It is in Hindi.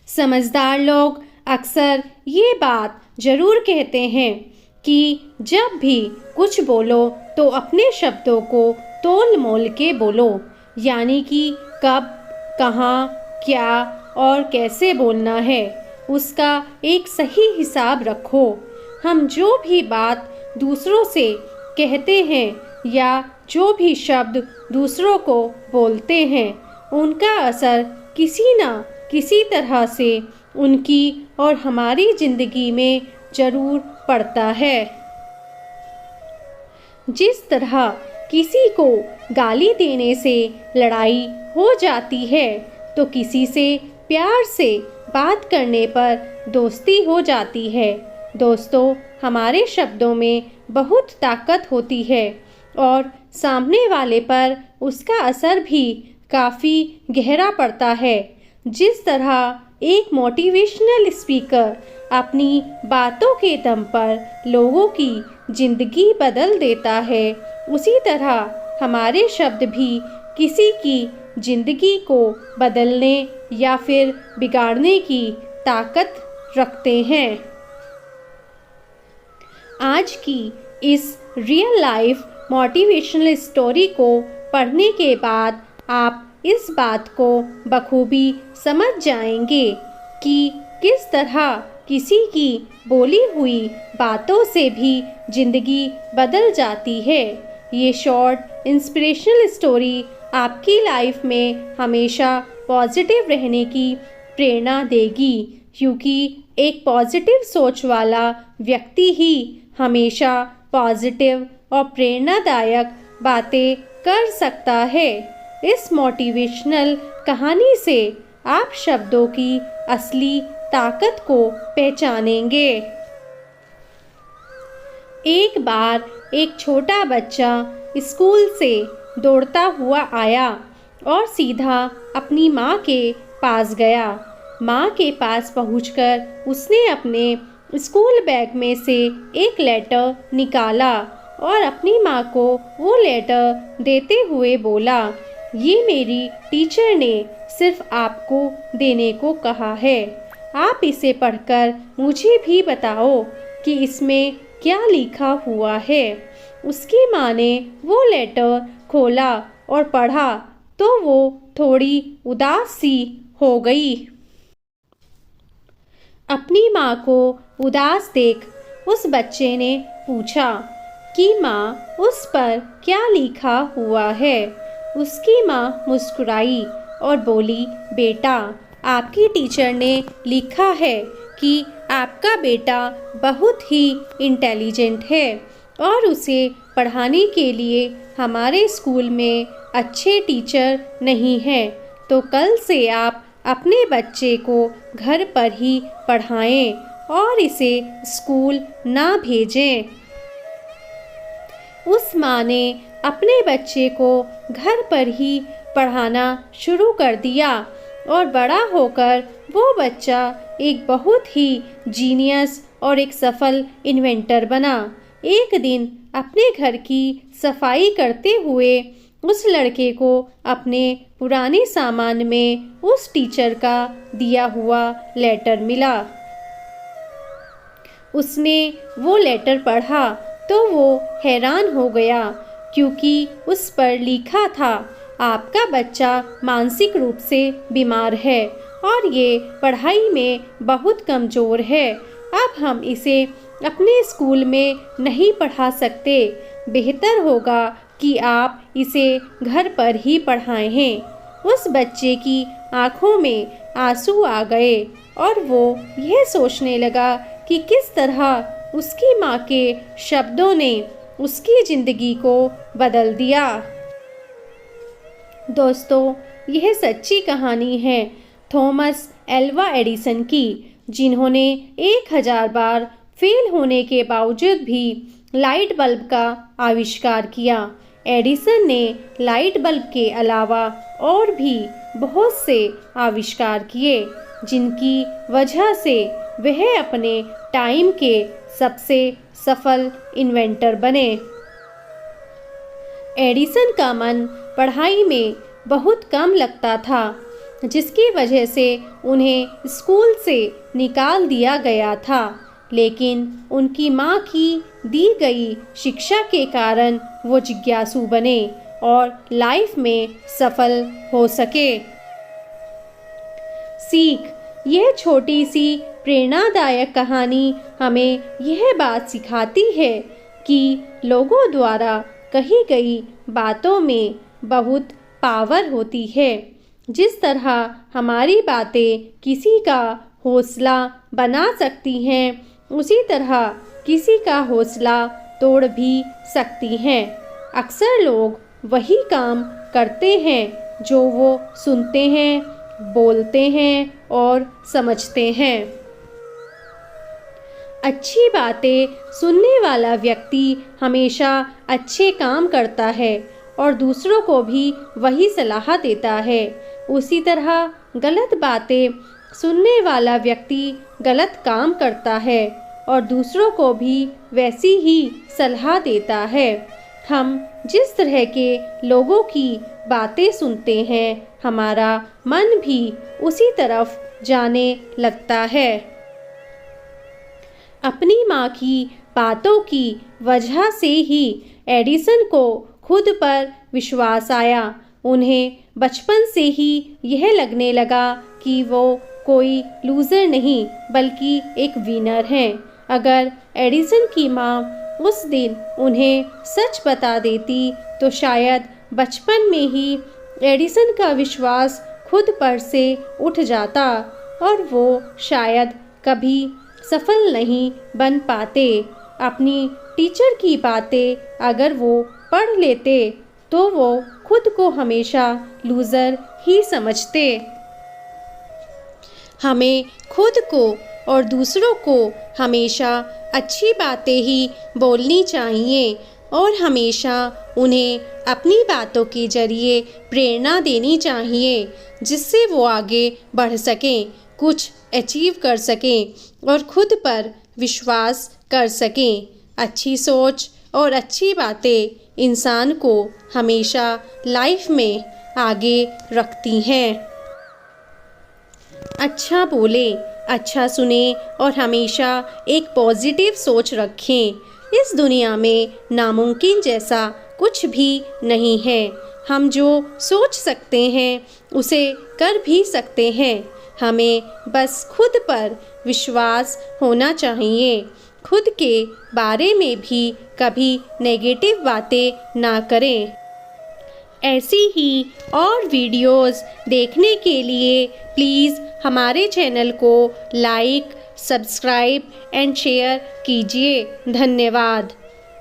समझदार लोग अक्सर ये बात जरूर कहते हैं कि जब भी कुछ बोलो तो अपने शब्दों को तोल मोल के बोलो, यानी कि कब, कहाँ, क्या और कैसे बोलना है उसका एक सही हिसाब रखो। हम जो भी बात दूसरों से कहते हैं या जो भी शब्द दूसरों को बोलते हैं उनका असर किसी न किसी तरह से उनकी और हमारी ज़िंदगी में ज़रूर पड़ता है। जिस तरह किसी को गाली देने से लड़ाई हो जाती है तो किसी से प्यार से बात करने पर दोस्ती हो जाती है। दोस्तों, हमारे शब्दों में बहुत ताकत होती है और सामने वाले पर उसका असर भी काफ़ी गहरा पड़ता है। जिस तरह एक मोटिवेशनल स्पीकर अपनी बातों के दम पर लोगों की ज़िंदगी बदल देता है, उसी तरह हमारे शब्द भी किसी की ज़िंदगी को बदलने या फिर बिगाड़ने की ताकत रखते हैं। आज की इस रियल लाइफ मोटिवेशनल स्टोरी को पढ़ने के बाद आप इस बात को बखूबी समझ जाएंगे कि किस तरह किसी की बोली हुई बातों से भी ज़िंदगी बदल जाती है। ये शॉर्ट इंस्पिरेशनल स्टोरी आपकी लाइफ में हमेशा पॉजिटिव रहने की प्रेरणा देगी, क्योंकि एक पॉजिटिव सोच वाला व्यक्ति ही हमेशा पॉजिटिव और प्रेरणादायक बातें कर सकता है। इस मोटिवेशनल कहानी से आप शब्दों की असली ताकत को पहचानेंगे। एक बार एक छोटा बच्चा स्कूल से दौड़ता हुआ आया और सीधा अपनी माँ के पास गया। माँ के पास पहुंचकर उसने अपने स्कूल बैग में से एक लेटर निकाला और अपनी माँ को वो लेटर देते हुए बोला, ये मेरी टीचर ने सिर्फ आपको देने को कहा है। आप इसे पढ़कर मुझे भी बताओ कि इसमें क्या लिखा हुआ है। उसकी माँ ने वो लेटर खोला और पढ़ा तो वो थोड़ी उदास सी हो गई। अपनी माँ को उदास देख उस बच्चे ने पूछा कि माँ, उस पर क्या लिखा हुआ है। उसकी माँ मुस्कुराई और बोली, बेटा, आपकी टीचर ने लिखा है कि आपका बेटा बहुत ही इंटेलिजेंट है और उसे पढ़ाने के लिए हमारे स्कूल में अच्छे टीचर नहीं हैं, तो कल से आप अपने बच्चे को घर पर ही पढ़ाएं और इसे स्कूल ना भेजें। उस माँ ने अपने बच्चे को घर पर ही पढ़ाना शुरू कर दिया और बड़ा होकर वो बच्चा एक बहुत ही जीनियस और एक सफल इन्वेंटर बना। एक दिन अपने घर की सफाई करते हुए उस लड़के को अपने पुराने सामान में उस टीचर का दिया हुआ लेटर मिला। उसने वो लेटर पढ़ा तो वो हैरान हो गया, क्योंकि उस पर लिखा था, आपका बच्चा मानसिक रूप से बीमार है और ये पढ़ाई में बहुत कमज़ोर है। अब हम इसे अपने स्कूल में नहीं पढ़ा सकते। बेहतर होगा कि आप इसे घर पर ही पढ़ाएं। उस बच्चे की आंखों में आंसू आ गए और वो यह सोचने लगा कि किस तरह उसकी माँ के शब्दों ने उसकी ज़िंदगी को बदल दिया। दोस्तों, यह सच्ची कहानी है थॉमस एल्वा एडिसन की, जिन्होंने 1000 बार फेल होने के बावजूद भी लाइट बल्ब का आविष्कार किया। एडिसन ने लाइट बल्ब के अलावा और भी बहुत से आविष्कार किए, जिनकी वजह से वह अपने टाइम के सबसे सफल इन्वेंटर बने। एडिसन का मन पढ़ाई में बहुत कम लगता था, जिसकी वजह से उन्हें स्कूल से निकाल दिया गया था। लेकिन उनकी माँ की दी गई शिक्षा के कारण वो जिज्ञासु बने और लाइफ में सफल हो सके। सीख: यह छोटी सी प्रेरणादायक कहानी हमें यह बात सिखाती है कि लोगों द्वारा कही गई बातों में बहुत पावर होती है। जिस तरह हमारी बातें किसी का हौसला बना सकती हैं, उसी तरह किसी का हौसला तोड़ भी सकती हैं। अक्सर लोग वही काम करते हैं जो वो सुनते हैं, बोलते हैं और समझते हैं। अच्छी बातें सुनने वाला व्यक्ति हमेशा अच्छे काम करता है और दूसरों को भी वही सलाह देता है। उसी तरह गलत बातें सुनने वाला व्यक्ति गलत काम करता है और दूसरों को भी वैसी ही सलाह देता है। हम जिस तरह के लोगों की बातें सुनते हैं, हमारा मन भी उसी तरफ जाने लगता है। अपनी माँ की बातों की वजह से ही एडिसन को खुद पर विश्वास आया। उन्हें बचपन से ही यह लगने लगा कि वो कोई लूज़र नहीं बल्कि एक विनर हैं। अगर एडिसन की माँ उस दिन उन्हें सच बता देती तो शायद बचपन में ही एडिसन का विश्वास खुद पर से उठ जाता और वो शायद कभी सफल नहीं बन पाते। अपनी टीचर की बातें अगर वो पढ़ लेते तो वो खुद को हमेशा लूज़र ही समझते। हमें खुद को और दूसरों को हमेशा अच्छी बातें ही बोलनी चाहिए और हमेशा उन्हें अपनी बातों के जरिए प्रेरणा देनी चाहिए, जिससे वो आगे बढ़ सकें, कुछ अचीव कर सकें और खुद पर विश्वास कर सकें। अच्छी सोच और अच्छी बातें इंसान को हमेशा लाइफ में आगे रखती हैं। अच्छा बोलें, अच्छा सुने और हमेशा एक पॉजिटिव सोच रखें। इस दुनिया में नामुमकिन जैसा कुछ भी नहीं है। हम जो सोच सकते हैं उसे कर भी सकते हैं। हमें बस खुद पर विश्वास होना चाहिए। खुद के बारे में भी कभी नेगेटिव बातें ना करें। ऐसी ही और वीडियोस देखने के लिए प्लीज़ हमारे चैनल को लाइक, सब्सक्राइब एंड शेयर कीजिए। धन्यवाद।